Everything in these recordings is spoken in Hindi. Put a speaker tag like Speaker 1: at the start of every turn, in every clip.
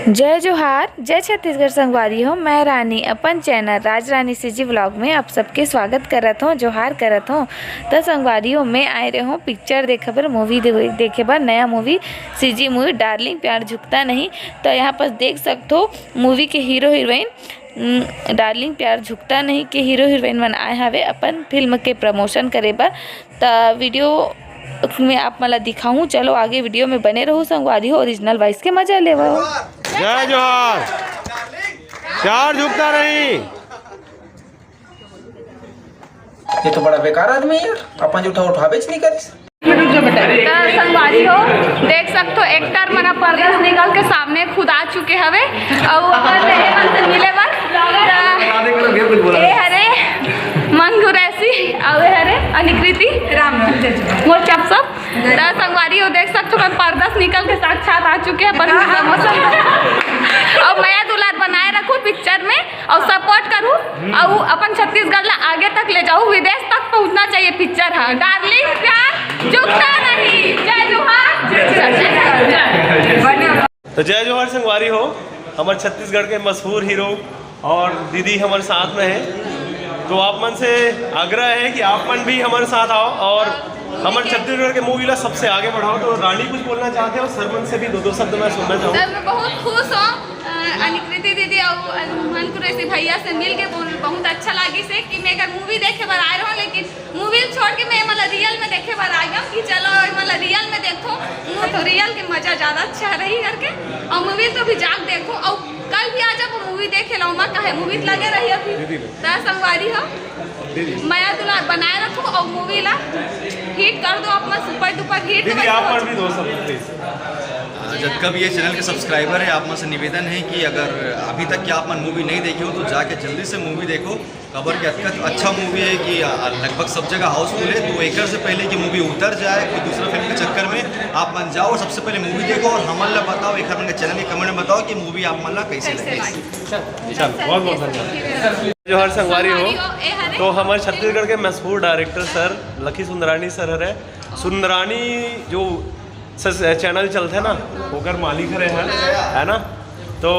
Speaker 1: जय जोहार, जय छत्तीसगढ़ संगवारी हो। मैं रानी अपन चैनल राज रानी सीजी व्लॉग में आप सबके स्वागत करत हूँ, जोहार करत हूँ। तो संगवारी हो मैं आए रहे हूँ पिक्चर देखे बर, मूवी देखे बर, नया मूवी सीजी मूवी डार्लिंग प्यार झुकता नहीं। तो यहाँ पर देख सकते हो मूवी के हीरो हीरोइन डार्लिंग प्यार झुकता नहीं के हीरो हीरोइन मन आए हवे अपन फिल्म के प्रमोशन करे बर। तो वीडियो में आप मला दिखाऊं, चलो आगे वीडियो में बने रहो संगवारी हो, ओरिजिनल वॉइस के मजा ले।
Speaker 2: जय जोहार, प्यार झुकता नहीं।
Speaker 3: ये तो बड़ा बेकार आदमी है यार, अपन जो उठावे नहीं करी।
Speaker 4: संगवारी हो देख सकते हो एक्टर मना पर्दा से निकल के सामने खुद आ चुके हवे और मिले बस हरे मन गुरैसी आवे हरे अनिकृति राम मोर चप सब संगवारी हो देख सकते हो पर्दा से निकल के साक्षात आ चुके हैं पर और मैं दुलार बनाए रखूँ पिक्चर में और सपोर्ट करूँ और अपन छत्तीसगढ़ ला आगे तक ले जाऊँ, विदेश तक पहुँचना चाहिए पिक्चर। हाँ, डार्लिंग प्यार झुकता नहीं। जय जोहार,
Speaker 2: तो जय जोहार संगवारी हो। हमारे छत्तीसगढ़ के मशहूर हीरो और दीदी हमारे साथ में है, तो आप मन से आग्रह है कि आप मन भी हमारे साथ आओ और हमारे छत्तीसगढ़ के मूवी ला सबसे आगे बढ़ाओ। तो रानी कुछ बोलना चाहते हो, सरमन से भी दो शब्द मैं सुनना चाहूँ।
Speaker 4: मैं बहुत खुश हूँ अनिकृति दीदी और मन कुरैसी भैया से मिल के बहुत अच्छा लगी से कि मैं अगर मूवी देखे बार आए रहा हूँ, लेकिन मूवी छोड़ के मैं मतलब रियल में देखे बार आ गया कि चलो मतलब रियल में देखो तो रियल की मजा ज़्यादा अच्छा रही करके, और मूवी तो भी जाग देखो और कल भी आ जाओ मूवी देखे लो। मैं कहे मूवी लगे रही अभी संगवारी हो माया दुलार बनाए रखो और मूवी ला हिट कर दो, अपना सुपर डुपर हिट।
Speaker 2: दीदी आप पर भी दो शब्द प्लीज।
Speaker 5: जब कभी ये चैनल के सब्सक्राइबर है, आप में से निवेदन है कि अगर अभी तक क्या आप मन मूवी नहीं देखी हो तो जाके जल्दी से मूवी देखो। खबर के अच्छा मूवी है कि लगभग सब जगह हाउसफुल है, तो एक से पहले कि मूवी उतर जाए कोई दूसरा फिल्म के चक्कर में आप मन जाओ और सबसे पहले मूवी देखो और हमन ला बताओ, एक मन के चैनल के कमेंट में बताओ कि मूवी आप मन ला कैसे लगी।
Speaker 2: बहुत बहुत धन्यवाद। जोहार संगवारी हो। तो हमारे छत्तीसगढ़ के मशहूर director sir Lucky Sundarani sir है। सुंदरानी जो चैनल चलते है ना, होकर मालिक है ना, तो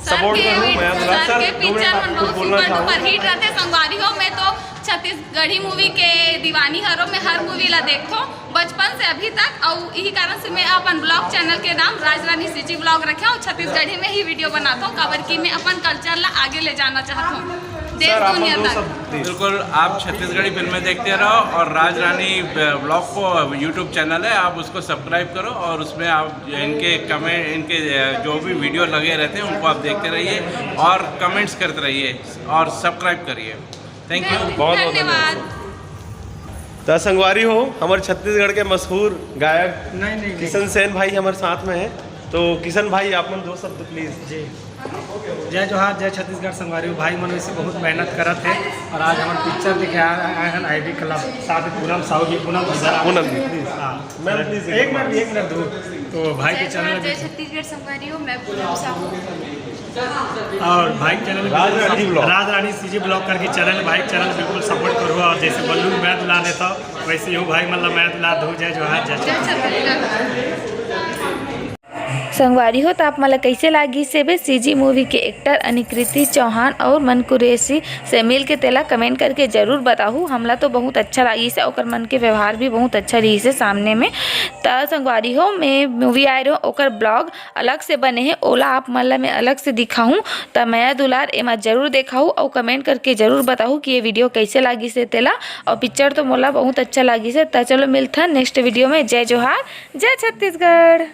Speaker 2: सपोर्ट करूँ मैं सर के पिक्चर में बहुत सुपर डुपर हिट रहते संगवारी हो। मैं तो छत्तीसगढ़ी मूवी के दीवानी हरो, मैं हर मूवी ला देखो बचपन से अभी तक, और यही कारण से मैं अपन ब्लॉग चैनल के नाम राज रानी सीजी ब्लॉग रखा हूँ। छत्तीसगढ़ी में ही वीडियो बनाता हूँ खबर की मैं अपन कल्चर ला आगे ले जाना चाहता हूँ देश दुनिया तक।
Speaker 6: बिल्कुल, आप छत्तीसगढ़ी फिल्में देखते रहो और राज रानी ब्लॉग को यूट्यूब चैनल है, आप उसको सब्सक्राइब करो और उसमें आप इनके कमेंट, इनके जो भी वीडियो लगे रहते हैं उनको आप देखते रहिए और कमेंट्स करते रहिए और सब्सक्राइब करिए। थैंक यू,
Speaker 2: बहुत बहुत धन्यवाद। तो संगवारी हो हमारे छत्तीसगढ़ के मशहूर गायक किशन सेन भाई हमारे साथ में है, तो किशन भाई आप मन दो शब्द प्लीज।
Speaker 7: जी जय जोहार, जय छत्तीसगढ़ संगवारी हो। भाई मन से बहुत मेहनत करत है और आज हमारे पिक्चर दिखे आए हैं आईडी क्लब साथ पूनम साहू जी, पूनम
Speaker 2: प्लीज।
Speaker 7: हाँ प्लीज एक मिनट दो। तो भाई के चैनल
Speaker 4: जय छत्तीसगढ़ संगवारी हो, मैं पूनम साहू
Speaker 7: और भाई चैनल राज रानी सीजी ब्लॉग करके चैनल, भाई चैनल बिल्कुल सपोर्ट करो और जैसे बल्लू मैं दुला देता हूँ वैसे ही भाई मतलब मैं दुला दूँ। जय जोहार, जय छत्तीसगढ़
Speaker 1: संगवारी हो। तो आप मला कैसे लागी से बे सीजी मूवी के एक्टर अनिकृति चौहान और मन कुरैसी से मिल के तेला कमेंट करके ज़रूर बताऊँ। हमला तो बहुत अच्छा लगी से और मन के व्यवहार भी बहुत अच्छा रही से सामने में। तो संगवारी हो मैं मूवी आए रहो ओकर ब्लॉग अलग से बने हैं, ओला आप मला मैं अलग से दिखाऊँ। तो माया दुलार एमा जरूर देखाऊँ और कमेंट करके ज़रूर बताऊँ कि ये वीडियो कैसे लगी से तेला, और पिक्चर तो मोला बहुत अच्छा लगी से। तो चलो मिलता नेक्स्ट वीडियो में। जय जोहार, जय छत्तीसगढ़।